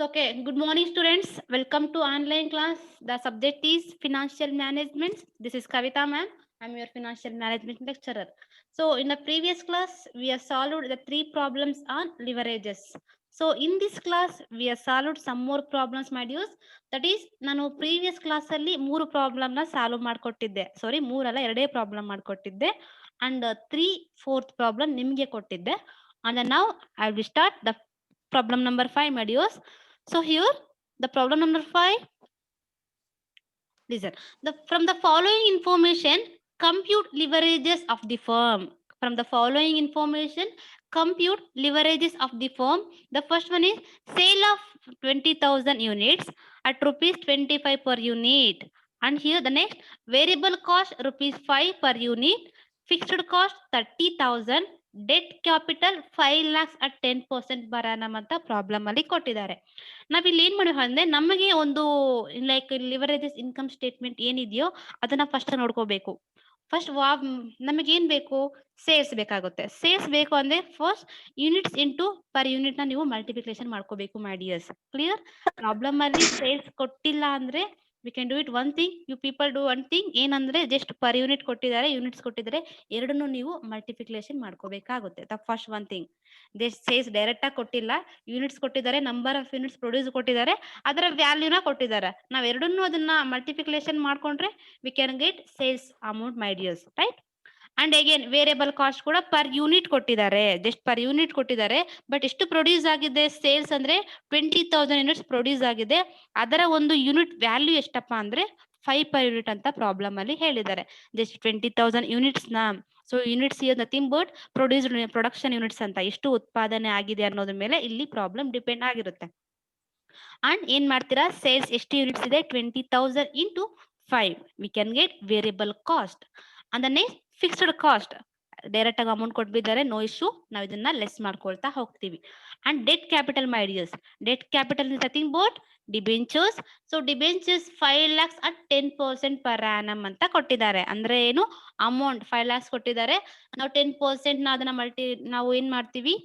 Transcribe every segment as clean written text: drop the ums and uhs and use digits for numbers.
So, okay, good morning, students. Welcome to online class. The subject is financial management. This is Kavita, ma'am. I'm your financial management lecturer. So, in the previous class, we have solved the three problems on leverages. So, in this class, we have solved some more problems, my dears. That is, ನಾನು previous class ಅಲ್ಲಿ 3 problem ನ solve ಮಾಡ್ಕೊಟ್ಟಿದ್ದೆ. ಸಾರಿ, 3 ಅಲ್ಲ 2 problem ಮಾಡ್ಕೊಟ್ಟಿದ್ದೆ. And 3/4 problem ನಿಮಗೆ ಕೊಟ್ಟಿದ್ದೆ. And now I will start the problem number 5, my dears. So here the problem number 5. Listen. From the following information, compute leverages of the firm. From the following information, compute leverages of the firm. The first one is sale of 20,000 units at rupees 25 per unit. And here the next variable cost rupees 5 per unit, fixed cost 30,000, debt capital 5 lakhs at 10% per annum ಅಂತ problem ಅಲ್ಲಿ ಕೊಟ್ಟಿದ್ದಾರೆ. ನಾವಿಲ್ಲಿ ಏನ್ ಮಾಡಿದ್ವಿ ಅಂದ್ರೆ ನಮಗೆ ಒಂದು like leverages income statement ಏನಿದೆಯೋ ಅದನ್ನ ಫಸ್ಟ್ ನೋಡ್ಕೋಬೇಕು. ಫಸ್ಟ್ ನಮಗೆ ಏನ್ ಬೇಕು, ಸೇಲ್ಸ್ ಬೇಕಾಗುತ್ತೆ. ಸೇಲ್ಸ್ ಬೇಕು ಅಂದ್ರೆ first units into per unit ನ ನೀವು ಮಲ್ಟಿಪ್ಲಿಕೇಶನ್ ಮಾಡ್ಕೋಬೇಕು ಮೈ ಡಿಯರ್ಸ್. ಕ್ಲಿಯರ್? ಪ್ರಾಬ್ಲಮ್ ಅಲ್ಲಿ ಸೇಲ್ಸ್ ಕೊಟ್ಟಿಲ್ಲ ಅಂದ್ರೆ we can do it one thing, you people do one thing, ಏನಂದ್ರೆ ಜಸ್ಟ್ ಪರ್ ಯೂನಿಟ್ ಕೊಟ್ಟಿದ್ದಾರೆ, ಯೂನಿಟ್ಸ್ ಕೊಟ್ಟಿದ್ದಾರೆ, ಎರಡನ್ನು ನೀವು ಮಲ್ಟಿಪ್ಲಿಕೇಶನ್ ಮಾಡ್ಕೋಬೇಕಾಗುತ್ತೆ. The first one thing. Sales direct ಆಗಿ ಕೊಟ್ಟಿಲ್ಲ, ಯೂನಿಟ್ಸ್ ಕೊಟ್ಟಿದ್ದಾರೆ, ನಂಬರ್ ಆಫ್ ಯೂನಿಟ್ಸ್ ಪ್ರೊಡ್ಯೂಸ್ ಕೊಟ್ಟಿದ್ದಾರೆ, ಅದರ ವ್ಯಾಲ್ಯೂನ ಕೊಟ್ಟಿದ್ದಾರೆ. ನಾವ್ ಎರಡನ್ನೂ ಅದನ್ನ ಮಲ್ಟಿಪ್ಲಿಕೇಶನ್ ಮಾಡ್ಕೊಂಡ್ರೆ we can get sales amount my dears, right? And again variable cost ಕೂಡ ಪರ್ ಯೂನಿಟ್ ಕೊಟ್ಟಿದ್ದಾರೆ, ಜಸ್ಟ್ ಪರ್ ಯೂನಿಟ್ ಕೊಟ್ಟಿದ್ದಾರೆ. ಬಟ್ ಎಷ್ಟು ಪ್ರೊಡ್ಯೂಸ್ ಆಗಿದೆ ಸೇಲ್ಸ್ ಅಂದ್ರೆ 20,000 ಯೂನಿಟ್ಸ್ ಪ್ರೊಡ್ಯೂಸ್ ಆಗಿದೆ. ಅದರ ಒಂದು ಯೂನಿಟ್ ವ್ಯಾಲ್ಯೂ ಎಷ್ಟಪ್ಪ ಅಂದ್ರೆ 5 per unit ಅಂತ ಪ್ರಾಬ್ಲಮ್ ಅಲ್ಲಿ ಹೇಳಿದ್ದಾರೆ. ಜಸ್ಟ್ 20,000 ಯೂನಿಟ್ಸ್ ನ, so units is nothing but production units ಅಂತ, ಎಷ್ಟು ಉತ್ಪಾದನೆ ಆಗಿದೆ ಅನ್ನೋದ್ರ ಮೇಲೆ ಇಲ್ಲಿ ಪ್ರಾಬ್ಲಮ್ ಡಿಪೆಂಡ್ ಆಗಿರುತ್ತೆ. ಅಂಡ್ ಏನ್ ಮಾಡ್ತೀರಾ, ಸೇಲ್ಸ್ ಎಷ್ಟು ಯೂನಿಟ್ಸ್ ಇದೆ, 20,000 into 5, we can get variable cost. ಅಂದ್ರೆ ಫಿಕ್ಸ್ಡ್ ಕಾಸ್ಟ್ ಡೈರೆಕ್ಟ್ ಆಗಿ ಅಮೌಂಟ್ ಕೊಟ್ಬಿದ್ದಾರೆ, ನೋ ಇಶ್ಯೂ, ನಾವು ಇದನ್ನ ಲೆಸ್ ಮಾಡ್ಕೊಳ್ತಾ ಹೋಗ್ತೀವಿ. And debt capital my dears, debt capital is nothing but debentures. So debentures 5 lakhs at 10% per annum ಅಂತ ಕೊಟ್ಟಿದ್ದಾರೆ. ಅಂದ್ರೆ ಏನು, ಅಮೌಂಟ್ 5 lakhs ಕೊಟ್ಟಿದ್ದಾರೆ, ನಾವು 10% ಅದನ್ನ ನಾವು ಏನ್ ಮಾಡ್ತೀವಿ,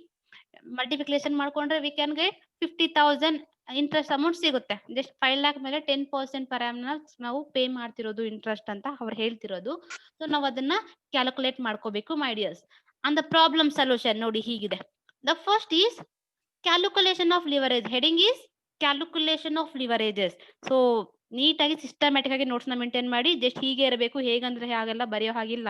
ಮಲ್ಟಿಪ್ಲಿಕೇಶನ್ ಮಾಡ್ಕೊಂಡ್ರೆ we can get 50,000 interest amount ಸಿಗುತ್ತೆ. ಜಸ್ಟ್ 5 lakh ಮೇಲೆ 10% ಪರ್ annum ನಾವು ಪೇ ಮಾಡ್ತಿರೋದು ಇಂಟ್ರೆಸ್ಟ್ ಅಂತ ಅವ್ರು ಹೇಳ್ತಿರೋದು. ಸೊ ನಾವು ಅದನ್ನ ಕ್ಯಾಲ್ಕುಲೇಟ್ ಮಾಡ್ಕೋಬೇಕು my dears. And the problem solution ನೋಡಿ ಹೀಗಿದೆ. The first is calculation of leverage. Heading is calculation of leverages. So ನೀಟಾಗಿ ಸಿಸ್ಟಮ್ಯಾಟಿಕ್ ಆಗಿ ನೋಟ್ಸ್ ನ ಮೇಂಟೈನ್ ಮಾಡಿ, ಜಸ್ಟ್ ಹೀಗೆ ಇರಬೇಕು, ಹೇಗಂದ್ರೆ ಹಾಗೆಲ್ಲ ಬರೆಯೋ ಹಾಗಿಲ್ಲ.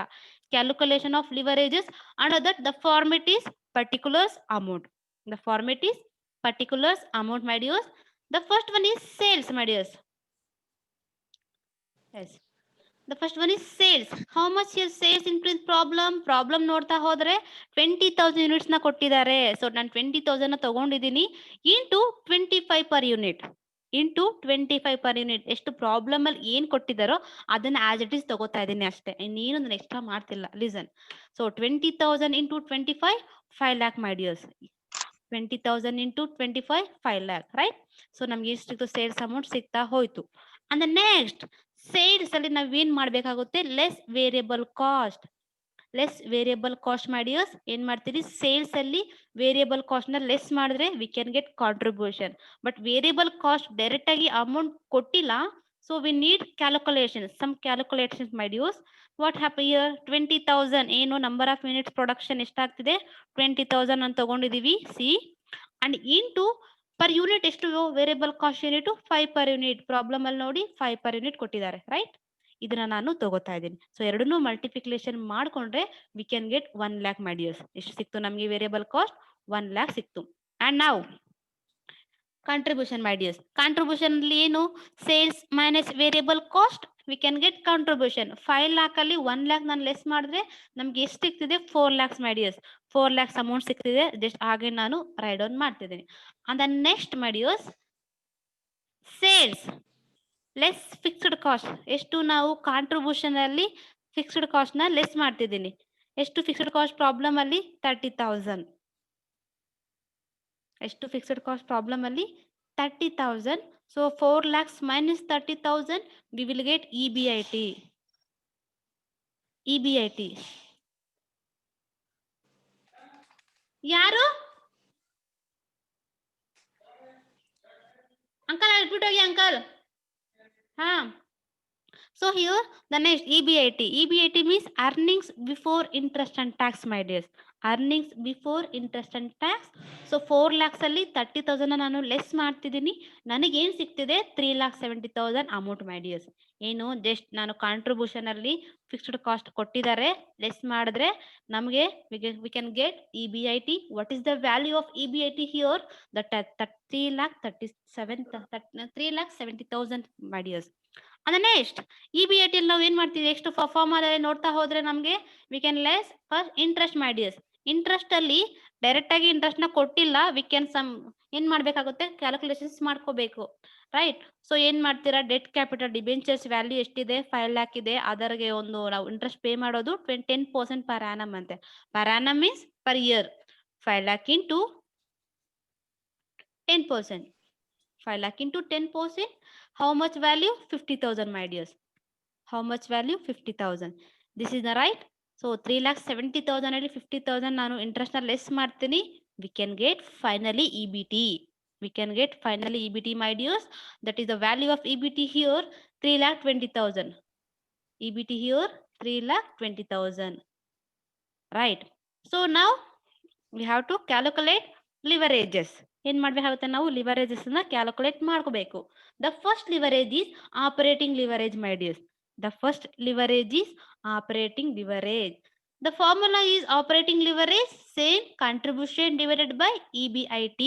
Calculation of leverages and that the format is particulars amount. The format is particulars amount, my dears. The first one is sales, my dears. Yes. The first one is sales. How much your sales increase problem ನೋಡ್ತಾ ಹೋದ್ರೆ 20,000 units ನ ಕೊಟ್ಟಿದ್ದಾರೆ. So ನಾನು 20,000 ನ ತಗೊಂಡಿದ್ದೀನಿ into 25 per unit. Into 25 per unit. ಎಷ್ಟು problem ಅಲ್ಲಿ ಏನ್ ಕೊಟ್ಟಿದ್ದಾರೋ ಅದನ್ನ ಆಸ್ ಇಟ್ ಈಸ್ ತಗೋತಾ ಇದ್ದೀನಿ ಅಷ್ಟೇ, ಇನ್ನೇನು ನಾನು ಎಕ್ಸ್ಟ್ರಾ ಮಾಡ್ತಿಲ್ಲ. Listen. So 20,000 into 25, 5 lakh my dears. 20,000 into 25, 5 lakh, right? So ನಮ್ಗೆ ಎಷ್ಟು ಸೇಲ್ಸ್ ಅಮೌಂಟ್ ಸಿಗ್ತಾ ಹೋಯ್ತು. ಅಂಡ್ ನೆಕ್ಸ್ಟ್ ಸೇಲ್ಸ್ ಅಲ್ಲಿ ನಾವ್ ಏನ್ ಮಾಡ್ಬೇಕಾಗುತ್ತೆ, less variable cost. Less variable cost my dears. ಏನ್ ಮಾಡ್ತೀರಿ, ಸೇಲ್ಸ್ ಅಲ್ಲಿ ವೇರಿಯಬಲ್ ಕಾಸ್ಟ್ ನ ಲೆಸ್ ಮಾಡಿದ್ರೆ we can get contribution. But variable cost direct ಆಗಿ ಅಮೌಂಟ್ ಕೊಟ್ಟಿಲ್ಲ, so we need calculation, some calculations my dears. What happen here, 20,000 ಏನು number of units production ಎಷ್ಟಾಗ್ತಿದೆ, 20,000 ಅಂತ ತಗೊಂಡಿದೀವಿ see. And into per unit ಎಷ್ಟು variable cost unit 5 per unit. Problem ಅಲ್ಲಿ ನೋಡಿ 5 per unit ಕೊಟ್ಟಿದ್ದಾರೆ, ರೈಟ್? ಇದನ್ನ ನಾನು ತಗೋತಾ ಇದ್ದೀನಿ. ಸೊ ಎರಡನ್ನೂ ಮಲ್ಟಿಪ್ಲಿಕೇಶನ್ ಮಾಡ್ಕೊಂಡ್ರೆ we can get 1 lakh my dears. ಎಷ್ಟು ಸಿಕ್ತು ನಮಗೆ ವೇರಿಯಬಲ್ ಕಾಸ್ಟ್, 1 lakh ಸಿಕ್ತು. ಅಂಡ್ ನಾವು ಕಾಂಟ್ರಿಬ್ಯೂಷನ್ my dears. ಕಾಂಟ್ರಿಬ್ಯೂಷನ್ ಅಲ್ಲಿ ಏನು, sales minus variable cost, V can get contribution. 5 lakh ಅಲ್ಲಿ 1 lakh ನಾನು ಲೆಸ್ ಮಾಡಿದ್ರೆ ನಮ್ಗೆ ಎಷ್ಟು ಸಿಗ್ತಿದೆ, 4 lakhs my dears. 4 lakhs amount ಸಿಗ್ತಿದೆ, ಜಸ್ಟ್ ಹಾಗೆ ನಾನು ರೈಟ್ ಡೌನ್ ಮಾಡ್ತಿದ್ದೀನಿ. And next my dears, sales less fixed cost. ಎಷ್ಟು ನಾವು ಕಾಂಟ್ರಿಬ್ಯೂಷನ್ ಅಲ್ಲಿ ಫಿಕ್ಸ್ಡ್ ಕಾಸ್ಟ್ ನ ಲೆಸ್ ಮಾಡ್ತಿದ್ದೀನಿ. ಎಷ್ಟು ಫಿಕ್ಸ್ಡ್ ಕಾಸ್ಟ್ ಪ್ರಾಬ್ಲಮ್ ಅಲ್ಲಿ, 30,000. ಎಷ್ಟು ಫಿಕ್ಸ್ಡ್ ಕಾಸ್ಟ್ ಪ್ರಾಬ್ಲಮ್ ಅಲ್ಲಿ, 30,000. So 4 lakhs minus 30,000, we will get EBIT. EBIT ಯಾರು, Uncle, I'll put again, uncle. So here the next EBIT. EBIT means earnings before interest and tax, my dears. Earnings before interest and tax. So 4 lakhs ಅಲ್ಲಿ 30,000 ನಾನು less ಮಾಡ್ತಿದ್ದೀನಿ. ನನಗೆ ಏನು ಸಿಗ್ತಿದೆ 3,70,000 amount, ಮೈ dears. ಏನು just ನಾನು contribution ಅಲ್ಲಿ fixed cost ಕೊಟ್ಟಿದ್ದಾರೆ, less ಮಾಡಿದ್ರೆ ನಮಗೆ V can get EBIT. What is the value of EBIT here? That 3,70,000 my dears. ಅಂದ್ರೆ ನೆಕ್ಸ್ಟ್ EBIT ಅಲ್ಲಿ ನಾವು ಏನ್ ಮಾಡ್ತೀವಿ, ನೆಕ್ಸ್ಟ್ ಫಾರ್ಮುಲಾ ನೋಡ್ತಾ ಹೋದ್ರೆ ನಮಗೆ we can less first interest, my dears. Interest ಅಲ್ಲಿ ಡೈರೆಕ್ಟ್ ಆಗಿ ಇಂಟ್ರೆಸ್ಟ್ ನ ಕೊಟ್ಟಿಲ್ಲ, ವಿ ಕ್ಯಾನ್ ಏನ್ ಮಾಡ್ಬೇಕಾಗುತ್ತೆ, ಕ್ಯಾಲ್ಕುಲೇಷನ್ಸ್ ಮಾಡ್ಕೋಬೇಕು, ರೈಟ್? ಸೊ ಏನ್ ಮಾಡ್ತೀರಾ, ಡೆಟ್ ಕ್ಯಾಪಿಟಲ್ ಡಿಬೆಂಚರ್ಸ್ ವ್ಯಾಲ್ಯೂ ಎಷ್ಟಿದೆ, 5 lakh ಇದೆ. ಅದರಿಗೆ ಒಂದು ನಾವು ಇಂಟ್ರೆಸ್ಟ್ ಪೇ ಮಾಡೋದು 10% ಪರ್ ಆನಮ್ ಅಂತೆ. Per annum means per year. 5 lakh into 10%. 5 lakh into 10%. How much value? 50,000, my dears. How much value? 50,000. This is the right. So 3,70,000 ಅಲ್ಲಿ 50,000 ನಾನು interest ನ less ಮಾಡ್ತೀನಿ. We can get finally EBT. We can get finally EBT, my dears. That is the value of EBT here, 3,20,000. EBT here 3,20,000. Right. So now we have to calculate leverages. ಏನ್ ಮಾಡ್ಬೇಕಾಗುತ್ತೆ, ನಾವು leverages ನ calculate ಮಾಡ್ಕೋಬೇಕು. The first leverage is operating leverage, my dears. The first leverage is operating leverage. The formula is operating leverage same contribution divided by EBIT.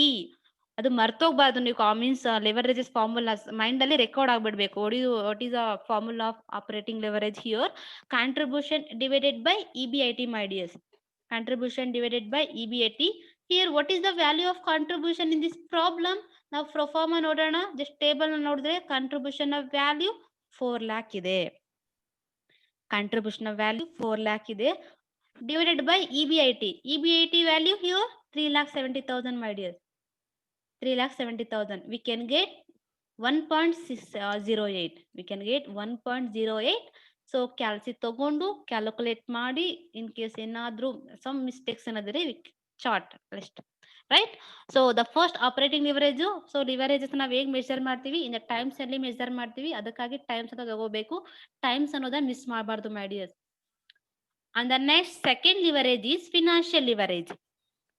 ಅದು ಮರ್ತೋಗ್ಬಾರ್ದು ನೀವು. Means leverages formula mind ಅಲ್ಲಿ record ಆಗ್ಬಿಡ್ಬೇಕು. What is the formula of operating leverage here? Contribution divided by EBIT, my dears. Contribution divided by EBIT. Here what is the value of contribution in this problem? Now pro forma ನೋಡೋಣ. just table ನೋಡಿದ್ರೆ contribution of value 4 lakh ಇದೆ. Contribution of value 4 lakh ಇದೆ. Divided by EBIT. EBIT value here 3,70,000, my dear. 3,70,000. We can get 1.08. We can get 1.08. So calci ತಗೊಂಡು calculate ಮಾಡಿ, in case ಏನಾದ್ರೂ some mistakes ಏನಾದ್ರೆ chart list, right? So the first operating leverage. So leverages ನಾವ್ ಹೇಗ್ measure ಮಾಡ್ತೀವಿ, ಇನ್ times ಅಲ್ಲಿ measure ಮಾಡ್ತೀವಿ. ಅದಕ್ಕಾಗಿ ಟೈಮ್ಸ್ ಅಂತ ತಗೋಬೇಕು. ಟೈಮ್ಸ್ ಅನ್ನೋದನ್ನ ಮಿಸ್ ಮಾಡಬಾರ್ದು, my dears. And the next second leverage is financial leverage.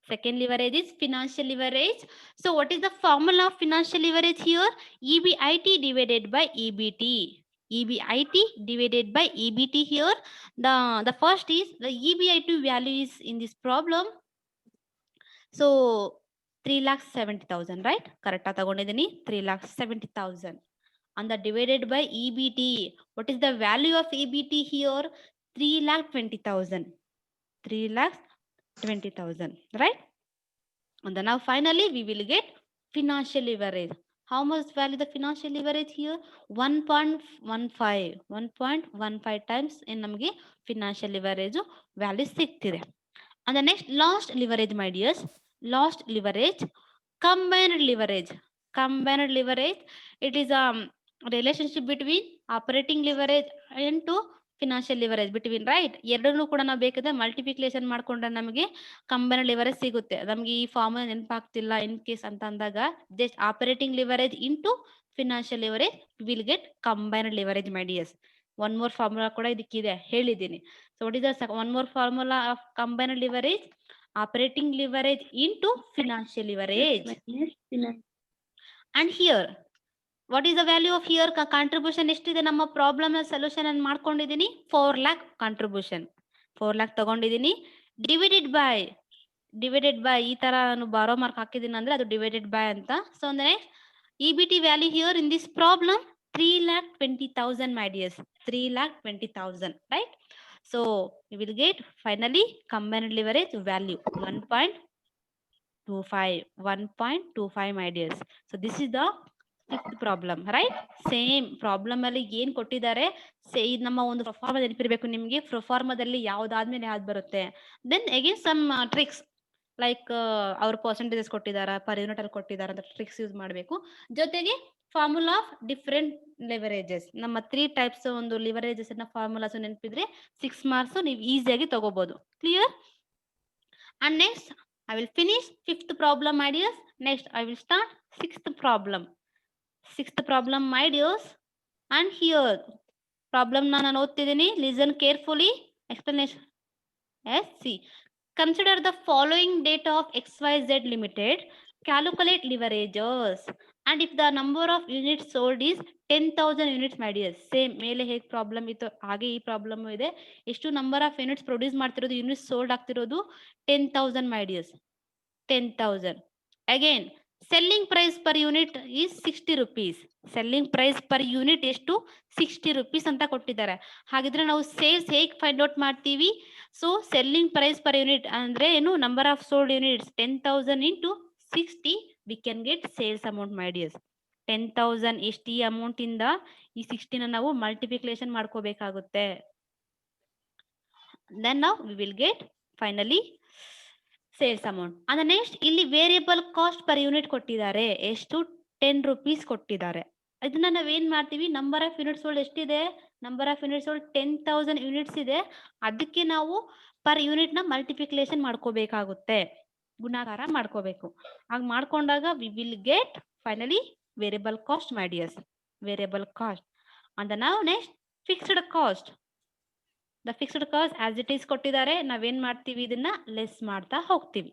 Second leverage is financial leverage. So what is the formula of financial leverage here? EBIT divided by EBT. EBIT divided by EBT here. The first is the EBIT value is in this problem. So 3,70,000, right? Correct tagondidini 3,70,000. And the divided by EBT. What is the value of EBT here? 3,20,000. 3,20,000, right? And then now finally we will get financial leverage. How much value the financial leverage here? 1.15. 1.15 times in ನಮಗೆ financial leverage value ಸಿಗ್ತಿದೆ. And the next last leverage, my dears. Last leverage, combined leverage. Combined leverage, it is a relationship between operating leverage and to financial leverage between, right? ಎರಡನ್ನೂ ಕೂಡ ನಾವು ಬೇಕಾದ್ರೆ multiplication ಮಾಡ್ಕೊಂಡ್ರೆ ನಮಗೆ combine leverage ಸಿಗುತ್ತೆ. ನಮಗೆ ಈ formula ನೆನಪಾಗ್ತಿಲ್ಲ in case ಅಂತ ಅಂದಾಗ just operating leverage into financial leverage will get combined leverage, my dears. One more formula ಕೂಡ ಇದಕ್ಕಿದೆ, ಹೇಳಿದ್ದೀನಿ. So what is the one more formula of combined leverage? Operating leverage into financial leverage. And here what is the value of here? Contribution ಎಷ್ಟಿದೆ ನಮ್ಮ problem solution ಅನ್ನು ಮಾಡ್ಕೊಂಡಿದ್ದೀನಿ. 4 lakh contribution. 4 lakh ತಗೊಂಡಿದ್ದೀನಿ. Divided by ಈ ತರ ನಾನು ಬಾರೋ mark ಹಾಕಿದ್ದೀನಿ ಅಂದ್ರೆ ಅದು ಡಿವೈಡೆಡ್ ಬೈ ಅಂತ. ಸೊ ಅಂದ್ರೆ EBT value here in this problem 3,20,000, my dears. 3,20,000, right? So we will get finally combined leverage value 1.25. 1.25, my dears. So this is the fifth problem, right? Same problem ಅಲ್ಲಿ ಏನ್ ಕೊಟ್ಟಿದ್ದಾರೆ, ಇದು ನಮ್ಮ ಒಂದು proforma ನೆನಪಿರ್ಬೇಕು ನಿಮ್ಗೆ. ಪ್ರೊಫಾರ್ಮಾದಲ್ಲಿ ಯಾವ್ದಾದ್ಮೇಲೆ ಯಾವ್ದು ಬರುತ್ತೆ. Then again some tricks like ಅವ್ರ ಪರ್ಸೆಂಟೇಜಸ್ ಕೊಟ್ಟಿದಾರ, ಪರ್ ಯೂನಿಟ್ ಅಲ್ಲಿ ಕೊಟ್ಟಿದಾರ ಅಂತ ಟ್ರಿಕ್ಸ್ ಯೂಸ್ ಮಾಡಬೇಕು. ಜೊತೆಗೆ ಫಾರ್ಮುಲಾ ಆಫ್ ಡಿಫರೆಂಟ್ ಲಿವರೇಜಸ್, ನಮ್ಮ 3 ಟೈಪ್ಸ್ ಒಂದು ಲಿವರೇಜಸ್ ಫಾರ್ಮುಲಾಸ್ ನೆನಪಿದ್ರೆ 6 ಮಾರ್ಕ್ಸ್ ನೀವು ಈಸಿಯಾಗಿ ತಗೋಬಹುದು. Clear? And next I will finish 5th problem, my dears. Next I will start 6th problem. Sixth problem, my dears. And here problem ನಾನು ಓದ್ತಿದ್ದೀನಿ. Listen carefully. Explanation. Yes, see. Consider the following data of XYZ Limited. Calculate leverages. And if the number of units sold is 10,000 units, my dears. Same ಮೇಲೆ ಹೇಗೆ problem ಇತ್ತು ಹಾಗೆ ಈ problem ಇದೆ. ಎಷ್ಟು number of units produce ಮಾಡ್ತಿರೋದು, units sold ಆಗ್ತಿರೋದು 10,000, my dears. 10,000. Again, selling price per unit is 60 rupees. Selling price per unit ಎಷ್ಟು 60 rupees ಅಂತ ಕೊಟ್ಟಿದ್ದಾರೆ. ಹಾಗಿದ್ರೆ ನಾವು ಸೇಲ್ಸ್ ಹೇಗೆ ಫೈಂಡ್ ಔಟ್ ಮಾಡ್ತೀವಿ? So selling price per unit ಅಂದ್ರೆ ಏನು, number of sold units 10,000 into 60, we can get sales amount, my dears. 10,000 ಎಷ್ಟು ಈ ಅಮೌಂಟ್ ಇಂದ ಈ 60 ನ ನಾವು ಮಲ್ಟಿಪ್ಲಿಕೇಶನ್ ಮಾಡ್ಕೋಬೇಕಾಗುತ್ತೆ. Then now we will get finally sales amount. And next ಇಲ್ಲಿ ವೇರಿಯಬಲ್ ಕಾಸ್ಟ್ ಪರ್ ಯೂನಿಟ್ ಕೊಟ್ಟಿದ್ದಾರೆ. ಎಷ್ಟು 10 rupees ಕೊಟ್ಟಿದ್ದಾರೆ. ಇದನ್ನ ನಾವೇನ್ ಮಾಡ್ತೀವಿ, ನಂಬರ್ ಆಫ್ ಯೂನಿಟ್ಸ್ ಸೋಲ್ಡ್ ಎಷ್ಟಿದೆ, number of units sold 10,000 units ಇದೆ. ಅದಕ್ಕೆ ನಾವು ಪರ್ ಯೂನಿಟ್ ನ ಮಲ್ಟಿಪ್ಲಿಕೇಶನ್ ಮಾಡ್ಕೋಬೇಕಾಗುತ್ತೆ, ಗುಣಾಕಾರ ಮಾಡ್ಕೋಬೇಕು. ಹಾಗೆ ಮಾಡ್ಕೊಂಡಾಗ we will get finally variable cost, my dears. Variable cost. And ನಾವು next fixed cost. The fixed cost as it is ಕೊಟ್ಟಿದ್ದಾರೆ. ನಾವೇನ್ ಮಾಡ್ತೀವಿ, ಇದನ್ನ ಲೆಸ್ ಮಾಡ್ತಾ ಹೋಗ್ತೀವಿ.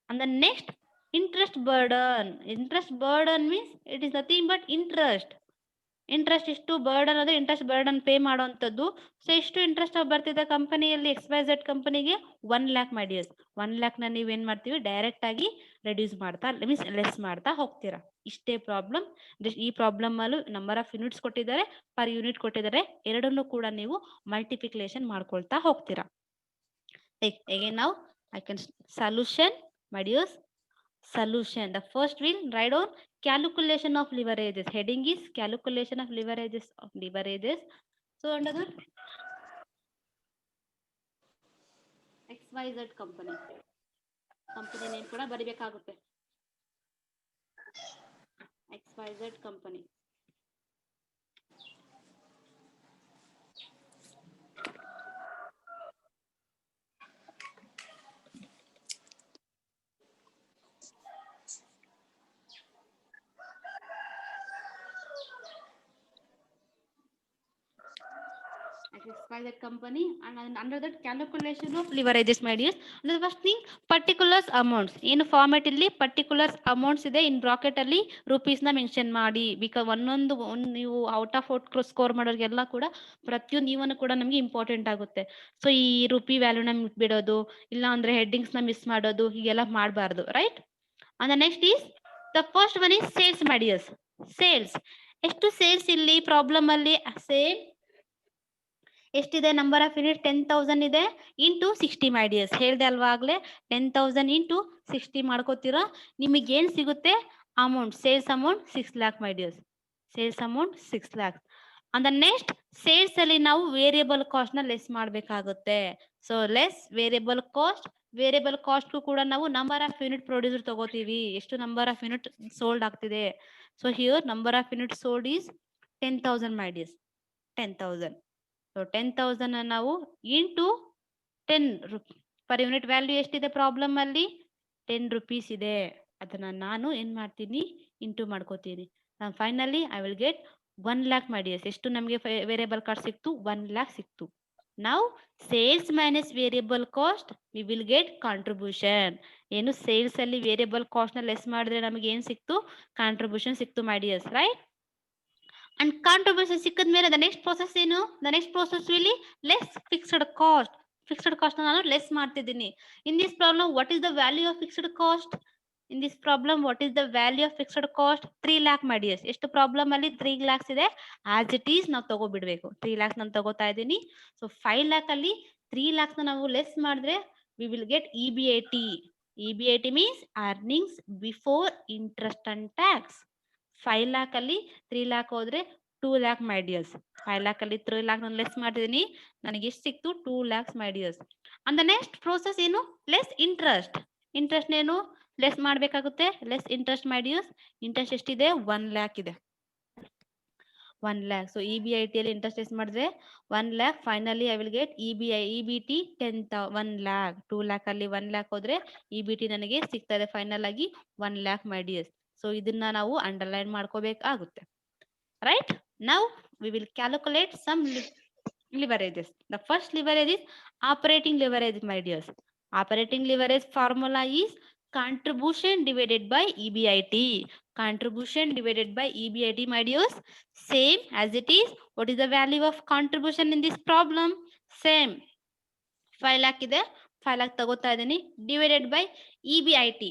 And the next interest burden. Interest burden means it is nothing but interest. Interest ಎಷ್ಟು burden ಅಂದ್ರೆ interest burden pay ಮಾಡುವಂಥದ್ದು. ಸೊ ಎಷ್ಟು ಇಂಟ್ರೆಸ್ಟ್ ಬರ್ತಿದೆ ಕಂಪನಿಯಲ್ಲಿ, XYZ ಕಂಪನಿಗೆ 1 lakh, my dears. 1 lakh ನ ನೀವೇನ್ ಮಾಡ್ತೀವಿ, ಡೈರೆಕ್ಟ್ ಆಗಿ ರೆಡ್ಯೂಸ್ ಮಾಡ್ತಾ ಮೀನ್ಸ್ ಲೆಸ್ ಮಾಡ್ತಾ ಹೋಗ್ತೀರಾ. ಇಷ್ಟೇ ಪ್ರಾಬ್ಲಮ್. ಈ ಪ್ರಾಬ್ಲಮ್ ಅಲ್ಲೂ ನಂಬರ್ ಆಫ್ ಯೂನಿಟ್ಸ್ ಕೊಟ್ಟಿದ್ದಾರೆ, ಪರ್ ಯೂನಿಟ್ ಕೊಟ್ಟಿದ್ದಾರೆ. ಎರಡನ್ನೂ ಕೂಡ ನೀವು ಮಲ್ಟಿಪ್ಲಿಕೇಶನ್ ಮಾಡ್ಕೊಳ್ತಾ ಹೋಗ್ತೀರಾ. Again now I can solution, my dears. Solution. The first we'll write down calculation of leverages. Heading is calculation of leverages So under the XYZ company name ಕೂಡ ಬರಿಬೇಕಾಗುತ್ತೆ. XYZ company. XYZ company, and under that calculation of leverages, my dears. And the first thing, particulars amounts. In format ಇಲ್ಲಿ particulars amounts ಇದೆ. ಇನ್ bracket ಅಲ್ಲಿ rupees ನ mention ಮಾಡಿ. Because ಒಂದೊಂದು ನೀವು out of out score ಮಾಡೋರಿಗೆಲ್ಲ ಕೂಡ ಪ್ರತಿಯೊಂದು ಇವನು ಕೂಡ ನಮ್ಗೆ ಇಂಪಾರ್ಟೆಂಟ್ ಆಗುತ್ತೆ. ಸೊ ಈ ರುಪಿ ವ್ಯಾಲ್ಯೂನ ಬಿಡೋದು, ಇಲ್ಲ ಅಂದ್ರೆ ಹೆಡ್ಡಿಂಗ್ಸ್ ನ ಮಿಸ್ ಮಾಡೋದು, ಹೀಗೆಲ್ಲ ಮಾಡಬಾರ್ದು, right? And the next is the first one is sales, my dears. Sales ಎಷ್ಟು ಸೇಲ್ಸ್ ಇಲ್ಲಿ ಪ್ರಾಬ್ಲಮ್ ಅಲ್ಲಿ ಸೇಮ್ ಎಷ್ಟಿದೆ, ನಂಬರ್ ಆಫ್ ಯೂನಿಟ್ 10,000 ಇದೆ ಇಂಟು 60, ಮೈ ಡಿಯರ್ಸ್. ಹೇಳ್ದೆ ಅಲ್ವಾ ಆಗ್ಲೇ, 10,000 ಇಂಟು 60 ಮಾಡ್ಕೋತೀರಾ, ನಿಮಗೆ ಏನ್ ಸಿಗುತ್ತೆ amount, sales amount 6 lakh, my dears. Sales amount 6 lakh. And next sales ಅಲ್ಲಿ ನಾವು ವೇರಿಯಬಲ್ ಕಾಸ್ಟ್ ನ ಲೆಸ್ ಮಾಡ್ಬೇಕಾಗುತ್ತೆ. So less variable cost. Variable cost ಕೂಡ ನಾವು ನಂಬರ್ ಆಫ್ ಯೂನಿಟ್ ಪ್ರೊಡ್ಯೂಸರ್ ತಗೋತೀವಿ, ಎಷ್ಟು ನಂಬರ್ ಆಫ್ ಯೂನಿಟ್ ಸೋಲ್ಡ್ ಆಗ್ತಿದೆ. So here number of unit sold is 10,000, my dears. 10,000. So 10,000 ನಾವು ಇಂಟು 10 ಪರ್ ಯೂನಿಟ್ ವ್ಯಾಲ್ಯೂ ಎಷ್ಟಿದೆ problem ಅಲ್ಲಿ, 10 rupees ಇದೆ. ಅದನ್ನ ನಾನು ಏನ್ ಮಾಡ್ತೀನಿ, ಇಂಟು ಮಾಡ್ಕೋತೀನಿ. Finally I will get 1 lakh, my dears. ಎಷ್ಟು ನಮಗೆ ವೇರಿಯಬಲ್ ಕಾಸ್ಟ್ ಸಿಕ್ತು, 1 lakh ಸಿಕ್ತು. ನಾವು sales minus variable cost, V will get contribution. ಏನು ಸೇಲ್ಸ್ ಅಲ್ಲಿ ವೇರಿಯಬಲ್ ಕಾಸ್ಟ್ ನ ಲೆಸ್ ಮಾಡಿದ್ರೆ ನಮಗೆ ಏನ್ ಸಿಕ್ತು, ಕಾಂಟ್ರಿಬ್ಯೂಷನ್ ಸಿಕ್ತು, ಮೈ ಡಿಯರ್ಸ್, ರೈಟ್? ಅಂಡ್ ಕಾಂಟ್ರಿಬ್ಯೂಷನ್ ಸಿಕ್ಕದ ಮೇಲೆ ದ ನೆಕ್ಸ್ಟ್ ಪ್ರೋಸೆಸ್ ಏನು, the next process will less fixed cost. Fixed cost ನಾನು ಲೆಸ್ ಮಾಡ್ತಿದ್ದೀನಿ. ಇನ್ this problem what is the value of fixed cost? In this problem what is the value of fixed cost? 3 lakh, my dears. ಎಷ್ಟು problem ಅಲ್ಲಿ 3 lakhs ಇದೆ, as it is ನಾವು ತಗೋಬಿಡ್ಬೇಕು. 3 lakhs ನಾನು ತಗೋತಾ ಇದ್ದೀನಿ. So 5 lakh ಅಲ್ಲಿ 3 lakhs ನಾವು less ಮಾಡಿದ್ರೆ V will get EBIT. EBIT means earnings before interest and tax. 5 lakh ಅಲ್ಲಿ 3 lakh ಹೋದ್ರೆ 2 lakh, my dears. 5 lakh ಅಲ್ಲಿ 3 lakh ನಾನು ಲೆಸ್ ಮಾಡಿದೀನಿ, ನನಗೆ ಎಷ್ಟು ಸಿಕ್ತು, 2 lakhs, my dears. And the next process ಏನು, ಲೆಸ್ ಇಂಟ್ರೆಸ್ಟ್. ಇಂಟ್ರೆಸ್ಟ್ ಏನು ಲೆಸ್ ಮಾಡ್ಬೇಕಾಗುತ್ತೆ, less interest, my dears. Interest ಎಷ್ಟಿದೆ, 1 lakh ಇದೆ, 1 lakh. ಸೊ EBIT ಅಲ್ಲಿ ಇಂಟ್ರೆಸ್ಟ್ ಎಷ್ಟು ಮಾಡಿದ್ರೆ 1 lakh. Finally I will get EBT 1 lakh. 2 lakh ಅಲ್ಲಿ 1 lakh ಹೋದ್ರೆ EBT ನನಗೆ ಸಿಗ್ತಾ ಇದೆ ಫೈನಲ್ ಆಗಿ 1 lakh, my dears. ಸೊ ಇದನ್ನ ನಾವು ಅಂಡರ್ಲೈನ್ ಮಾಡ್ಕೋಬೇಕಾಗುತ್ತೆ. Right, now we will calculate some leverages. The first leverage is operating leverage, my dears. Operating leverage formula is contribution divided by EBIT. Contribution divided by EBIT, my dears. Same as it is. What is the value of contribution in this problem? Same. 5 lakh ಇದೆ, 5 lakh ತಗೋತಾ ಇದೀನಿ, divided by EBIT.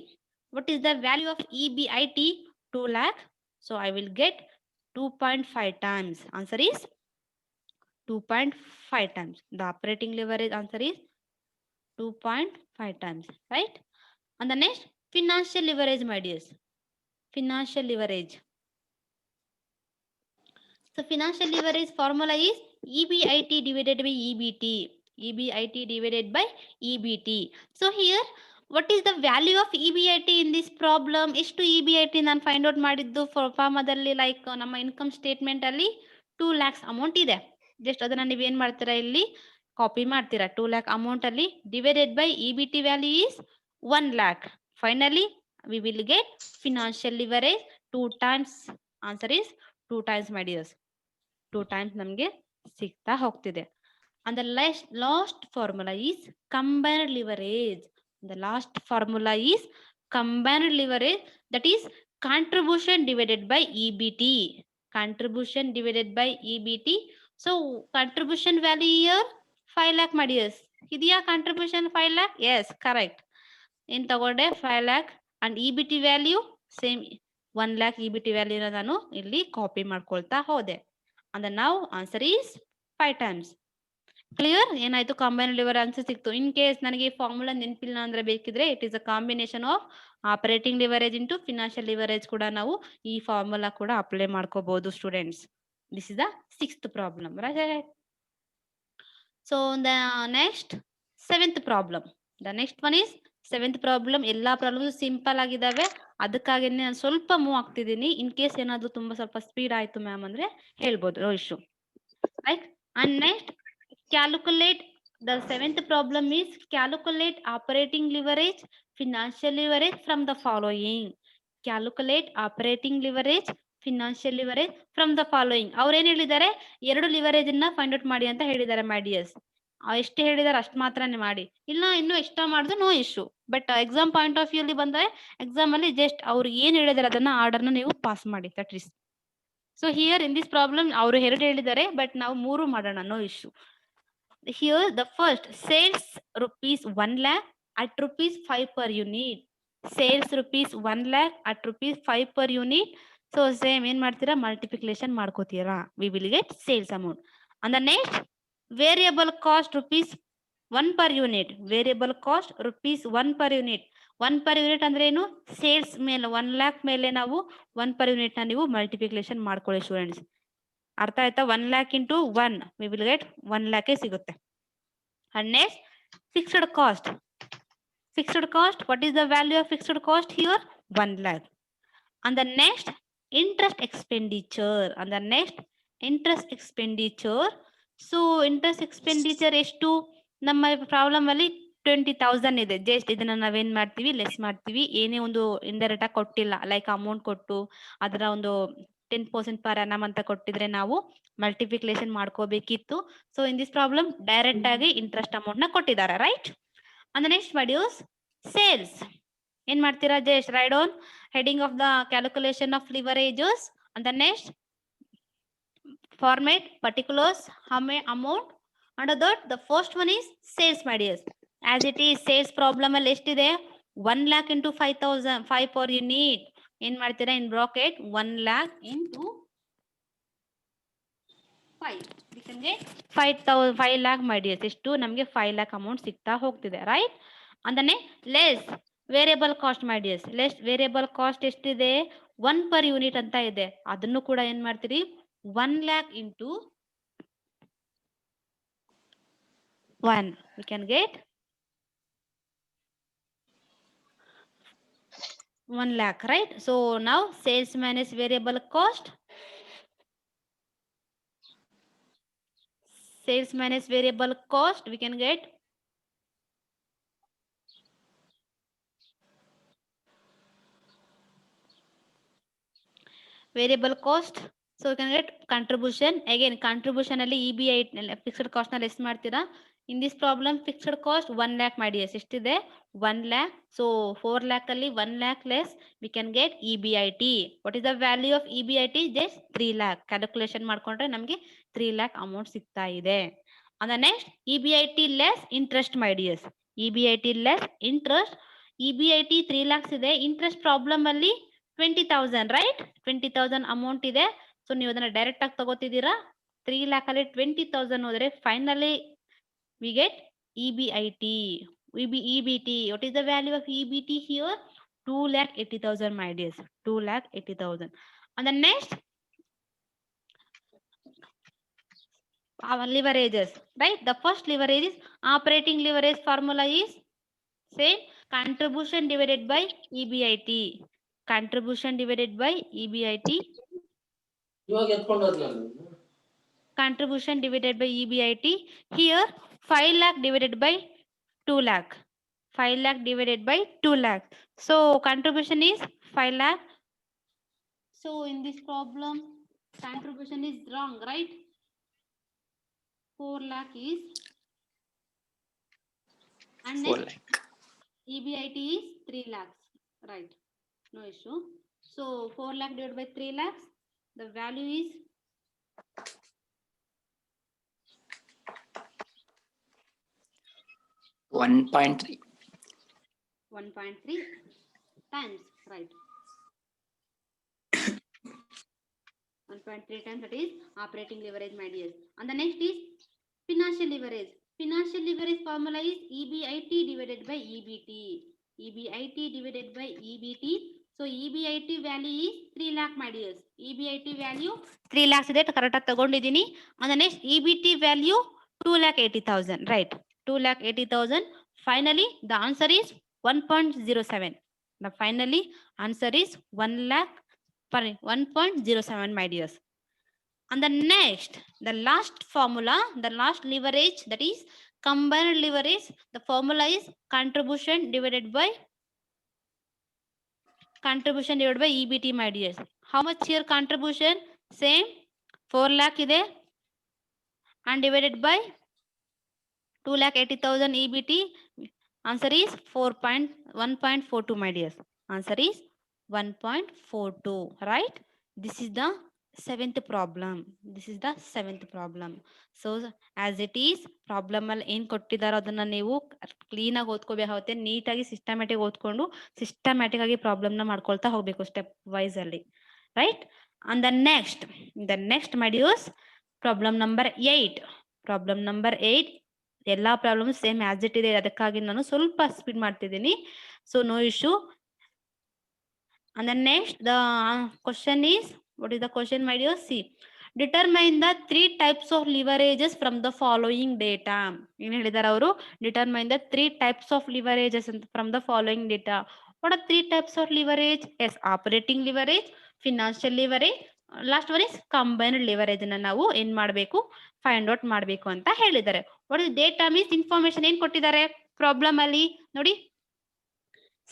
What is the value of EBIT? 2 lakh. So I will get 2.5 times. Answer is 2.5 times. The operating leverage answer is 2.5 times, right? And the next, financial leverage, my dears. Financial leverage. So financial leverage formula is EBIT divided by EBT. EBIT divided by EBT. So here, what is the value of EBIT in this problem? ಎಷ್ಟು EBIT ನಾನು find out ಮಾಡಿದ್ದು ಫಾರ್ಮದಲ್ಲಿ, like ನಮ್ಮ income statement ಅಲ್ಲಿ 2 lakhs amount ಇದೆ. Just ಅದನ್ನ ನೀವೇನ್ ಮಾಡ್ತೀರಾ, ಇಲ್ಲಿ ಕಾಪಿ ಮಾಡ್ತೀರಾ. 2 lakh ಅಮೌಂಟ್ ಅಲ್ಲಿ divided by EBT value is 1 lakh. Finally we will get financial leverage 2 times. Answer is 2 times, my dears. 2 times ನಮಗೆ ಸಿಗ್ತಾ ಹೋಗ್ತಿದೆ. And the last formula is combined leverage. The last formula is combined leverage, that is contribution divided by EBT. Contribution divided by EBT. So contribution value here 5 lakh, my dears. ಇದೆಯಾ contribution 5 lakh? Yes, correct. ಏನ್ ತಗೊಂಡೆ 5 lakh and EBT value same 1 lakh. EBT ವ್ಯಾಲ್ಯೂನ ನಾನು ಇಲ್ಲಿ copy ಮಾಡ್ಕೊಳ್ತಾ ಹೋದೆ. And now answer is 5 times. Clear? ಏನಾಯ್ತು, ಕಾಂಬೈನ್ liver answer ಸಿಕ್ತು. In case ನನಗೆ ಫಾರ್ಮುಲಾ ನೆನಪಿಲ್ಲ ಅಂದ್ರೆ ಬೇಕಿದ್ರೆ it is a combination of operating leverage into financial leverage ಕೂಡ ನಾವು ಈ ಫಾರ್ಮುಲಾ ಕೂಡ ಅಪ್ಲೈ ಮಾಡ್ಕೋಬಹುದು students. This is the 6th problem, right? So the next 7th problem. The next one is 7th problem. ಎಲ್ಲಾ problems simple ಆಗಿದಾವೆ, ಅದಕ್ಕಾಗಿ ನಾನು ಸ್ವಲ್ಪ ಮೂವ್ ಆಗ್ತಿದ್ದೀನಿ. ಇನ್ ಕೇಸ್ ಏನಾದ್ರು ತುಂಬಾ ಸ್ವಲ್ಪ ಸ್ಪೀಡ್ ಆಯ್ತು ಮ್ಯಾಮ್ ಅಂದ್ರೆ ಹೇಳ್ಬೋದು, no issue, right? And next calculate, the 7th problem is calculate operating leverage, financial leverage from the following. Calculate operating leverage, financial leverage from the following. ಅವ್ರು ಏನ್ ಹೇಳಿದ್ದಾರೆ, 2 leverage ಅನ್ನ ಫೈಂಡ್ ಔಟ್ ಮಾಡಿ ಅಂತ ಹೇಳಿದ್ದಾರೆ, ಮೈ ಡಿಯರ್ಸ್. ಎಷ್ಟು ಹೇಳಿದಾರೆ ಅಷ್ಟು ಮಾತ್ರನೇ ಮಾಡಿ, ಇಲ್ಲ ಇನ್ನು ಎಕ್ಸ್ಟ್ರಾ ಮಾಡಿದ್ರು no issue. But exam point of view ಅಲ್ಲಿ ಬಂದ್ರೆ ಎಕ್ಸಾಮ್ ಅಲ್ಲಿ ಜಸ್ಟ್ ಅವ್ರು ಏನ್ ಹೇಳಿದಾರೆ ಅದನ್ನ ಆರ್ಡರ್ನ ನೀವು ಪಾಸ್ ಮಾಡಿ, that is. So here in this problem ಅವರು 2 ಹೇಳಿದ್ದಾರೆ, ಬಟ್ ನಾವು 3 ಮಾಡೋಣ, no issue. Here the first, sales rupees 1 lakh at rupees 5 per unit. Sales rupees 1 lakh at rupees 5 per unit. So same ಏನ್ ಮಾಡ್ತೀರಾ, multiplication ಮಾಡ್ಕೋತೀರಾ. We will get sales amount. And the next, variable cost rupees 1 per unit. Variable cost rupees 1 per unit. 1 per unit ಅಂದ್ರೆ ಏನು, sales ಮೇಲೆ 1 lakh ಮೇಲೆ ನಾವು 1 per unit ನ ನೀವು multiplication ಮಾಡ್ಕೊಳ್ಳಿ ಸ್ಟೂಡೆಂಟ್ಸ್. ಅರ್ಥ ಆಯ್ತಾ? 1 lakh into 1, we will get 1 lakh ಸಿಗುತ್ತೆ. And next, fixed cost. Fixed cost, what is the value of fixed cost here? 1 lakh. And the next, interest expenditure. And the next, interest expenditure. So interest expenditure ಎಷ್ಟು ನಮ್ಮ problem ಅಲ್ಲಿ 20,000 ಇದೆ. Just ಇದನ್ನ ನಾವೇನ್ ಮಾಡ್ತೀವಿ, less ಮಾಡ್ತೀವಿ. ಏನೇ ಒಂದು ಇಂಡೈರೆಕ್ಟ್ ಆಗಿ ಕೊಟ್ಟಿಲ್ಲ, ಲೈಕ್ ಅಮೌಂಟ್ ಕೊಟ್ಟು ಅದರ ಒಂದು 10% ಪರ್ annum ಅಂತ ಕೊಟ್ಟಿದ್ರೆ ನಾವು ಮಲ್ಟಿಪ್ಲಿಕೇಶನ್ ಮಾಡ್ಕೋಬೇಕಿತ್ತು. So in this problem direct ಆಗಿ ಇಂಟ್ರೆಸ್ಟ್ ಅಮೌಂಟ್ ನ ಕೊಟ್ಟಿದ್ದಾರೆ, ರೈಟ್? ಅಂಡ್ ನೆಕ್ಸ್ಟ್ ಮಾಡ್ಯೂಸ್ ಸೇಲ್ಸ್. ಏನ್ ಮಾಡ್ತೀರಾ, just right down heading of the calculation of leverages. And the next format particulars, amount. Under that, the first one is sales, ಮಾಡ್ಯೂಸ್. As it is sales problem ಅಲ್ಲಿ ಎಷ್ಟಿದೆ, 1 lakh into 5,000, 5 per unit. ಏನ್ ಮಾಡ್ತೀರಾ, ಇನ್ bracket 1 lakh into 5, ಯಾಕಂದ್ರೆ 5 lakh ಮಾಡಿಯಸ್, ಎಷ್ಟು ನಮಗೆ 5 lakh amount ಸಿಗ್ತಾ ಹೋಗ್ತಿದೆ, ರೈಟ್? ಅಂದ್ರೆ ಲೆಸ್ ವೇರಿಯಬಲ್ ಕಾಸ್ಟ್ ಮಾಡಿಯಸ್. ಲೆಸ್ ವೇರಿಯಬಲ್ ಕಾಸ್ಟ್ ಎಷ್ಟಿದೆ, 1 per unit ಅಂತ ಇದೆ. ಅದನ್ನು ಕೂಡ ಏನ್ ಮಾಡ್ತೀರಿ, 1 lakh into 1, we can get 1 lakh, right? So now sales minus variable cost. Sales minus variable cost, we can get variable cost. So you can get contribution. Again contribution ಅಲ್ಲಿ EBI fixed cost ನಲ್ಲಿ ಎಷ್ಟು ಮಾಡ್ತೀರಾ? In this problem fixed cost 1 lakh ಮಾಡಿ. ಎಷ್ಟಿದೆ? 1 lakh. So 4 lakh ಅಲ್ಲಿ 1 lakh less V can get EBIT. What is the value of EBIT? Just 3 lakh. Calculation ಮಾಡ್ಕೊಂಡ್ರೆ ನಮಗೆ 3 lakh amount ಸಿಗ್ತಾ ಇದೆ. On the next, EBIT less interest, my dears. EBIT less interest. EBIT 3 lakhs ಇದೆ. Interest problem ಅಲ್ಲಿ 20,000, right? 20,000 amount ಇದೆ. So ನೀವು ಅದನ್ನ direct ಆಗಿ ತಗೋತಿದ್ದೀರಾ. 3 lakh ಅಲ್ಲಿ 20,000 ಹೋದ್ರೆ finally we get EBIT. EBT. What is the value of EBT here? 2,80,000, my dears. 2,80,000. On the next, our leverages, right? The first leverage is operating leverage formula is same, contribution divided by EBIT. Contribution divided by EBIT. Contribution divided by EBIT. Here 5 lakh divided by 2 lakh. 5 lakh divided by 2 lakh. So contribution is 5 lakh. So in this problem, contribution is wrong, right? 4 lakh is, and next EBIT is 3 lakhs, right? No issue. So 4 lakh divided by 3 lakhs, the value is 1.3. 1.3 times, right? 1.3 times, that is operating leverage, my dears. And the next is financial leverage. Financial leverage formula is EBIT divided by EBT. EBIT divided by EBT. So EBIT value is 3 lakh, my dears. EBIT value 3 lakhs ಇದೆ, correct ಆಗಿ ತಗೊಂಡಿದ್ದೀನಿ. And the next EBT value 2,80,000, right? 2,80,000. Finally, the answer is 1.07. The finally answer is 1 lakh per 1.07, my dears. And the next, the last formula, the last leverage, that is combined leverage. The formula is contribution divided by EBT, my dears. How much here contribution? Same, 4 lakh ide, and divided by 2,80,000 EBT. Answer is 1.42, my dears. Answer is 1.42, right? This is the 7th problem. This is the 7th problem. So as it is, problem ಅಲ್ಲಿ ಏನ್ ಕೊಟ್ಟಿದಾರೋ ಅದನ್ನ ನೀವು clean ಆಗಿ ಓದ್ಕೋಬೇಕಾಗುತ್ತೆ. ನೀಟಾಗಿ systematic ಓದ್ಕೊಂಡು systematic ಆಗಿ problem ನ ಮಾಡ್ಕೊಳ್ತಾ ಹೋಗ್ಬೇಕು ಸ್ಟೆಪ್ ವೈಸ್ ಅಲ್ಲಿ, ರೈಟ್? ಅಂಡ್ ದ ನೆಕ್ಸ್ಟ್ ಮಾಡ್ಯೂಸ್ ಪ್ರಾಬ್ಲಮ್ ನಂಬರ್ 8. ಪ್ರಾಬ್ಲಮ್ ನಂಬರ್ 8 ಎಲ್ಲಾ ಪ್ರಾಬ್ಲಮ್ ಸೇಮ್ ಆಸ್ ಇಟ್ ಇದೆ, ಅದಕ್ಕಾಗಿ ನಾನು ಸ್ವಲ್ಪ ಸ್ಪೀಡ್ ಮಾಡ್ತಿದ್ದೀನಿ. So no issue. And the next, the question is, what is the question, my dear? See, determine the 3 types of leverages from the following data. ಏನು ಹೇಳಿದಾರೆ ಅವರು? Determine the 3 types of leverages from the following data. What are 3 types of leverage? Yes, operating leverage, financial leverage, last one is combined leverage. ನಾವು ಏನ್ ಮಾಡಬೇಕು? Find out ಮಾಡಬೇಕು ಅಂತ ಹೇಳಿದ್ದಾರೆ. What is data means information ಏನ್ ಕೊಟ್ಟಿದ್ದಾರೆ problem ಅಲ್ಲಿ ನೋಡಿ.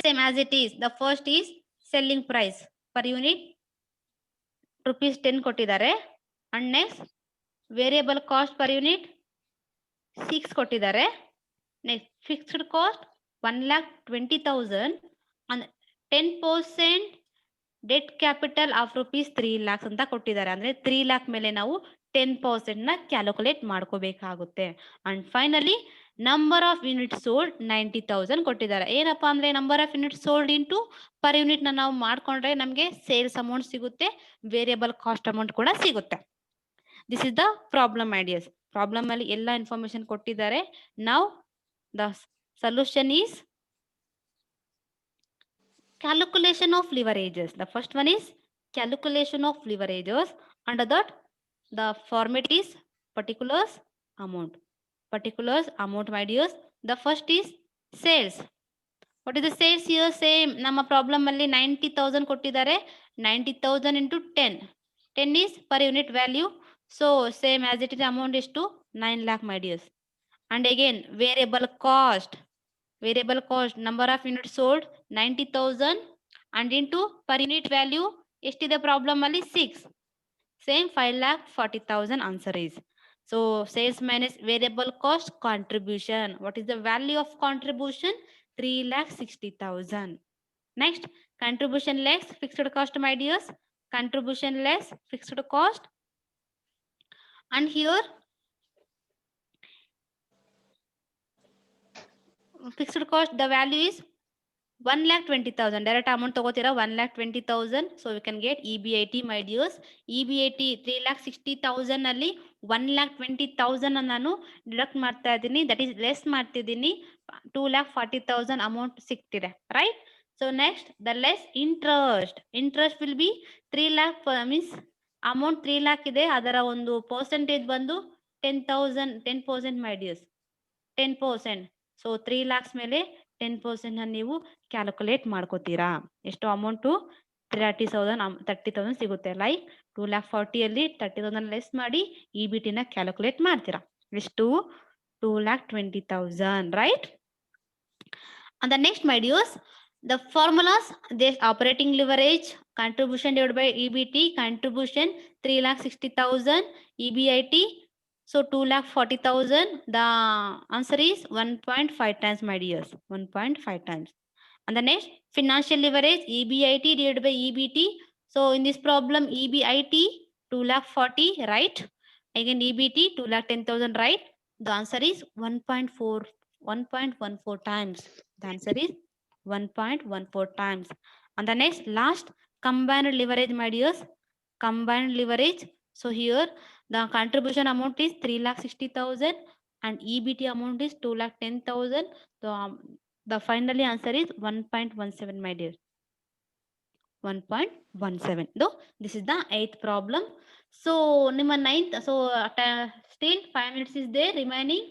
Same as it is. The first is selling price per unit ₹10 ಕೊಟ್ಟಿದ್ದಾರೆ. and next variable cost per unit 6 ಕೊಟ್ಟಿದ್ದಾರೆ. next fixed cost 1,20,000 and 10% debt capital of ₹3 lakhs ಅಂತ ಕೊಟ್ಟಿದ್ದಾರೆ. ಅಂದ್ರೆ 3 lakh ಮೇಲೆ ನಾವು 10% ನ ಕ್ಯಾಲ್ಕುಲೇಟ್ ಮಾಡ್ಕೋಬೇಕಾಗುತ್ತೆ. And finally number of unit sold 90,000 ಕೊಟ್ಟಿದ್ದಾರೆ. ಏನಪ್ಪಾ ಅಂದ್ರೆ number of unit sold into per unit ನ ನಾವು ಮಾಡ್ಕೊಂಡ್ರೆ ನಮಗೆ ಸೇಲ್ಸ್ ಅಮೌಂಟ್ ಸಿಗುತ್ತೆ, ವೇರಿಯಬಲ್ ಕಾಸ್ಟ್ ಅಮೌಂಟ್ ಕೂಡ ಸಿಗುತ್ತೆ. This is the problem ideas. Problem ಅಲ್ಲಿ ಎಲ್ಲ ಇನ್ಫಾರ್ಮೇಶನ್ ಕೊಟ್ಟಿದ್ದಾರೆ. ನಾವು the solution is calculation of leverages. The first one is calculation of leverages. Under that, the format is particulars amount. Particulars amount, my dears. The first is sales. What is the sales here? Same. Nama problem alli 90,000 kottidare. 90,000 into 10. 10 is per unit value. So same as it is, amount is to 9 lakh, my dears. And again, variable cost. Variable cost, number of units sold 90,000 and into per unit value ಎಷ್ಟಿದೆ problem ಅಲ್ಲಿ 6. Same 5,40,000 answer is. So sales minus variable cost contribution. What is the value of contribution? 3,60,000. Next, contribution less fixed cost, my dears. Contribution less fixed cost. And here fixed cost, the value is 1,20,000. Direct amount ತಗೋತೀರಾ 1,20,000. So we can get EBIT, my dears. EBIT 3,60,000 ಅಲ್ಲಿ 1,20,000 ನಾನು deduct ಮಾಡ್ತಾ ಇದ್ದೀನಿ, that is less ಮಾಡ್ತಿದ್ದೀನಿ. 2,40,000 amount ಸಿಗ್ತಿದೆ, right? So next the less interest will be 3 lakh means amount 3 lakh ಇದೆ, ಅದರ ಒಂದು percentage ಬಂದು 10% ಮೈ ಡಿಯರ್ಸ್, 10%. ಸೊ 3 lakhs ಮೇಲೆ 10% ನೀವು ಕ್ಯಾಲ್ಕುಲೇಟ್ ಮಾಡ್ಕೋತೀರಾ. ಎಷ್ಟು ಅಮೌಂಟು? 30,000 ಸಿಗುತ್ತೆ. ಲೈಕ್ 2,40,000 ಅಲ್ಲಿ 30,000 ಲೆಸ್ ಮಾಡಿ EBT ನ ಕ್ಯಾಲ್ಕುಲೇಟ್ ಮಾಡ್ತೀರಾ. ಎಷ್ಟು? 2,20,000, right? And the next, my dears, the formulas, this operating leverage, contribution divided by EBT, contribution 3,60,000, EBIT, so 2,40,000. The answer is 1.5 times, my dears, 1.5 times. And the next, financial leverage, EBIT divided by EBT. So in this problem, EBIT 2,40,000, right? Again EBT 2,10,000, right? The answer is 1.14 times. The answer is 1.14 times. And the next, last, combined leverage, my dears. Combined leverage. So here the contribution amount is 3,60,000 and EBT amount is 2,10,000. So the finally answer is 1.17, my dear. 1.17. Though this is the 8th problem. So ನಿಮ್ಮ 9th, so still 5 minutes is there remaining.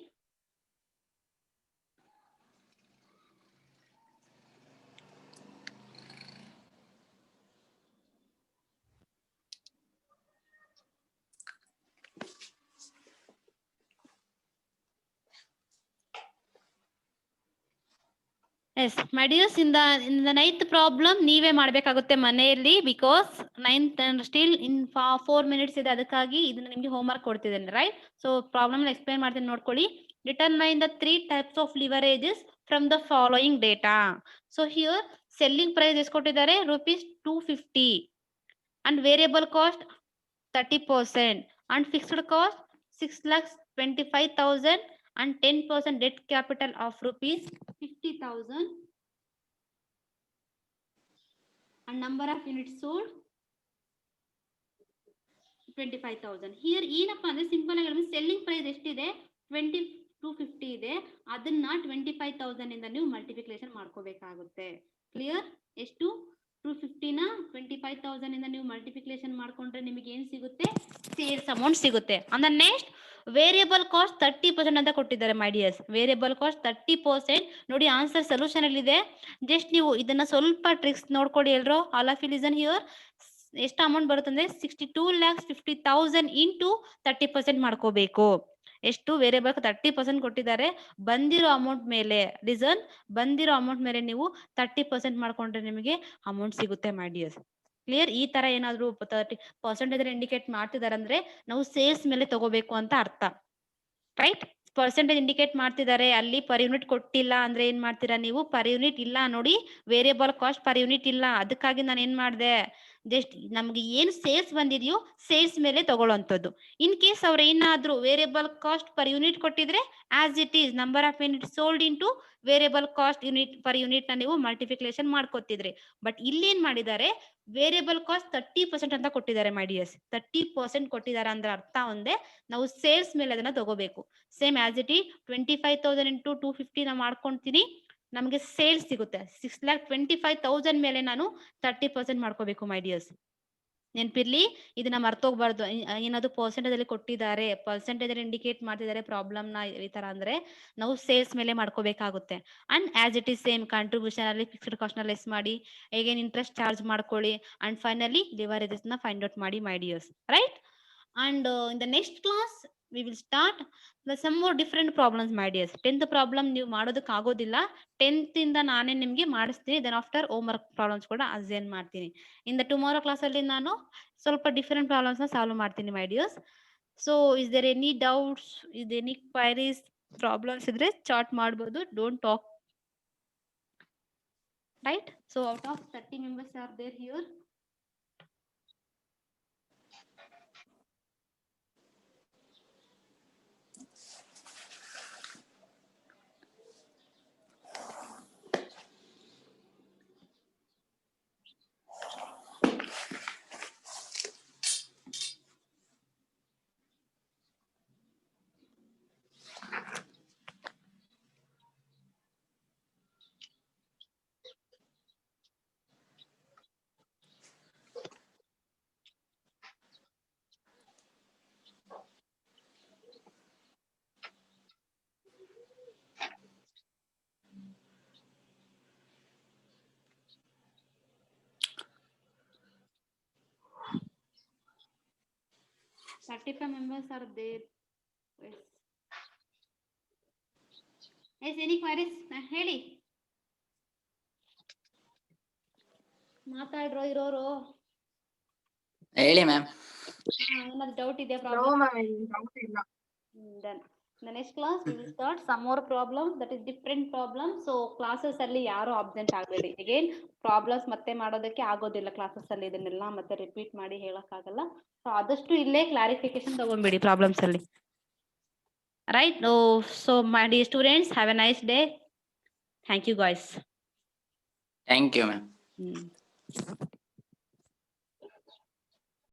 Yes, my dears, in the 9th problem ನೀವೇ ಮಾಡಬೇಕಾಗುತ್ತೆ ಮನೆಯಲ್ಲಿ, because 9th and still in 4 minutes ಇದೆ, ಅದಕ್ಕಾಗಿ ಇದನ್ನ ನಿಮಗೆ homework ಕೊಡ್ತಿದ್ದೇನೆ, right? So problem explain ಮಾಡ್ತೀನಿ, ನೋಡ್ಕೊಳ್ಳಿ. Determine the 3 types of leverages from the following data. So here selling price ಎಷ್ಟು ಕೊಟ್ಟಿದ್ದಾರೆ? ₹250 and variable cost 30% and fixed cost 6,25,000 and 10% debt capital of ₹50,000 and number of units sold 25,000. Here ಏನಪ್ಪ ಅಂದ್ರೆ simple ಆಗಿ selling price ಎಷ್ಟಿದೆ? 250 ಇದೆ, ಅದನ್ನ 25,000 ಇಂದ ನೀವು ಮಲ್ಟಿಪ್ಲಿಕೇಶನ್ ಮಾಡ್ಕೋಬೇಕಾಗುತ್ತೆ. ಕ್ಲಿಯರ್? ಎಷ್ಟು? 250 ನ 25,000 ಇಂದ ನೀವು ಮಲ್ಟಿಪ್ಲಿಕೇಶನ್ ಮಾಡ್ಕೊಂಡ್ರೆ ನಿಮಗೆ ಏನ್ ಸಿಗುತ್ತೆ? ಸೇಲ್ಸ್ ಅಮೌಂಟ್ ಸಿಗುತ್ತೆ. ಅಂದ ನೆಕ್ಸ್ಟ್ ವೇರಿಯಬಲ್ ಕಾಸ್ಟ್ 30% ಅಂತ ಕೊಟ್ಟಿದ್ದಾರೆ, ಮೈ ಡಿಯರ್ಸ್. Variable cost 30%. ನೋಡಿ ಆನ್ಸರ್ ಸೊಲ್ಯೂಷನ್ ಅಲ್ಲಿ ಇದೆ. ಜಸ್ಟ್ ನೀವು ಇದನ್ನ ಸ್ವಲ್ಪ ಟ್ರಿಕ್ಸ್ ನೋಡ್ಕೊಳ್ಳಿ ಎಲ್ರು. All of you listen here. ಎಷ್ಟು ಅಮೌಂಟ್ ಬರುತ್ತೆ ಅಂದ್ರೆ 62,50,000 ಇಂಟು 30% ಮಾಡ್ಕೋಬೇಕು. ಎಷ್ಟು? ವೇರಿಯಬಲ್ 30% ಕೊಟ್ಟಿದ್ದಾರೆ, ಬಂದಿರೋ ಅಮೌಂಟ್ ಮೇಲೆ ಲಿಸನ್, ಬಂದಿರೋ ಅಮೌಂಟ್ ಮೇಲೆ ನೀವು 30% ಮಾಡ್ಕೊಂಡ್ರೆ ನಿಮಗೆ ಅಮೌಂಟ್ ಸಿಗುತ್ತೆ, ಮೈ ಡಿಯರ್ಸ್. ಕ್ಲಿಯರ್? ಈ ತರ ಏನಾದ್ರು 30% ಇಂಡಿಕೇಟ್ ಮಾಡ್ತಿದಾರೆ ಅಂದ್ರೆ ನಾವು ಸೇಲ್ಸ್ ಮೇಲೆ ತಗೋಬೇಕು ಅಂತ ಅರ್ಥ, ರೈಟ್? ಪರ್ಸೆಂಟೇಜ್ ಇಂಡಿಕೇಟ್ ಮಾಡ್ತಿದ್ದಾರೆ, ಅಲ್ಲಿ ಪರ್ ಯೂನಿಟ್ ಕೊಟ್ಟಿಲ್ಲ ಅಂದ್ರೆ ಏನ್ ಮಾಡ್ತೀರಾ ನೀವು? ಪರ್ ಯೂನಿಟ್ ಇಲ್ಲ ನೋಡಿ, ವೇರಿಯಬಲ್ ಕಾಸ್ಟ್ ಪರ್ ಯೂನಿಟ್ ಇಲ್ಲ, ಅದಕ್ಕಾಗಿ ನಾನು ಏನ್ ಮಾಡಿದೆ, ಜಸ್ಟ್ ನಮ್ಗೆ ಏನ್ ಸೇಲ್ಸ್ ಬಂದಿದೆಯೋ ಸೇಲ್ಸ್ ಮೇಲೆ ತಗೊಳ್ಳೋಂಥದ್ದು. ಇನ್ ಕೇಸ್ ಅವ್ರು ಏನಾದ್ರು ವೇರಿಯಬಲ್ ಕಾಸ್ಟ್ ಪರ್ ಯೂನಿಟ್ ಕೊಟ್ಟಿದ್ರೆ as it is number of unit sold into variable cost unit per unit ನ ನೀವು ಮಲ್ಟಿಫಿಕೇಶನ್ ಮಾಡ್ಕೊತಿದ್ರಿ. ಬಟ್ ಇಲ್ಲಿ ಏನ್ ಮಾಡಿದ್ದಾರೆ? ವೇರಿಯಬಲ್ ಕಾಸ್ಟ್ 30% ಅಂತ ಕೊಟ್ಟಿದ್ದಾರೆ, ಮೈ ಡಿಯರ್ಸ್. 30% ಕೊಟ್ಟಿದ್ದಾರೆ ಅಂದ್ರೆ ಅರ್ಥ ಒಂದೇ, ನಾವು ಸೇಲ್ಸ್ ಮೇಲೆ ಅದನ್ನ ತಗೋಬೇಕು. ಸೇಮ್ ಆಸ್ ಇಟ್ ಈ 25,000 ಇಂಟು 250 ನಾ ಮಾಡ್ಕೊಂತೀನಿ, ನಮಗೆ ಸೇಲ್ಸ್ ಸಿಗುತ್ತೆ 6,25,000 ಮೇಲೆ ನಾನು 30% ಮಾಡ್ಕೋಬೇಕು, ಮೈ ಡಿಯರ್ಸ್. ನೆನ್ಪಿರ್ಲಿ, ಇದನ್ನ ಮರ್ತೋಗ್ಬಾರ್ದು. ಏನಾದ್ರು ಪರ್ಸೆಂಟೇಜ್ ಅಲ್ಲಿ ಕೊಟ್ಟಿದ್ದಾರೆ, ಪರ್ಸೆಂಟೇಜ್ ಅಲ್ಲಿ ಇಂಡಿಕೇಟ್ ಮಾಡ್ತಿದ್ದಾರೆ ಪ್ರಾಬ್ಲಮ್ ನ ಈ ತರ ಅಂದ್ರೆ ನಾವು ಸೇಲ್ಸ್ ಮೇಲೆ ಮಾಡ್ಕೋಬೇಕಾಗುತ್ತೆ. And as it is same contribution ಅಲ್ಲಿ ಫಿಕ್ಸ್ಡ್ ಕಾಸ್ಟ್ ನ ಲೆಸ್ ಮಾಡಿ, ಹೇಗೇನ್ ಇಂಟ್ರೆಸ್ಟ್ ಚಾರ್ಜ್ ಮಾಡ್ಕೊಳ್ಳಿ, ಅಂಡ್ ಫೈನಲಿ ಲಿವರೇಜಸ್ ನ ಫೈಂಡ್ ಔಟ್ ಮಾಡಿ, my dears, right? And in the next class we will start some more different problems, my dears. 10th problem ನೀವು ಮಾಡೋದಕ್ಕೆ ಆಗೋದಿಲ್ಲ. 10th ಇಂದ ನಾನೇ ನಿಮ್ಗೆ ಮಾಡಿಸ್ತೀನಿ. Then after home work problems ಕೂಡ ಅಸೈನ್ ಮಾಡ್ತೀನಿ. ಇನ್ ದ ಟುಮಾರೋ ಕ್ಲಾಸ್ ಅಲ್ಲಿ ನಾನು ಸ್ವಲ್ಪ ಡಿಫರೆಂಟ್ ಪ್ರಾಬ್ಲಮ್ಸ್ ನ ಸಾಲ್ವ್ ಮಾಡ್ತೀನಿ, my dears. So is there any doubts, is any queries, problems ಇದ್ರೆ ಚಾಟ್ ಮಾಡ್ಬೋದು. Don't talk, right? So out of 30 members are there here. Thirty-five members are there. Yes, any queries? ಹೇಳಿ, ಮಾತಾಡ್ರೋ ಇರೋರು. ಹೇಳಿ ma'am. ಏನಾದ್ರು doubt ಇದೆಯಾ? Problem done. The next class we will start some more problems, that is different problems. So classes ಅಲ್ಲಿ ಯಾರು absent ಆಗಬೇಡಿ. Again problems ಮತ್ತೆ ಮಾಡೋದಕ್ಕೆ ಆಗೋದಿಲ್ಲ ಕ್ಲಾಸಸ್ ಅಲ್ಲಿ, ಇದನ್ನೆಲ್ಲ ಮತ್ತೆ ರಿಪೀಟ್ ಮಾಡಿ ಹೇಳಕ್ ಆಗಲ್ಲ. ಸೊ ಆದಷ್ಟು ಇಲ್ಲೇ ಕ್ಲಾರಿಫಿಕೇಶನ್ ತಗೊಂಡ್ಬಿಡಿ ಪ್ರಾಬ್ಲಮ್ಸ್ ಅಲ್ಲಿ, right? So my dear students, have a nice day. Thank you guys. Thank you ma'am.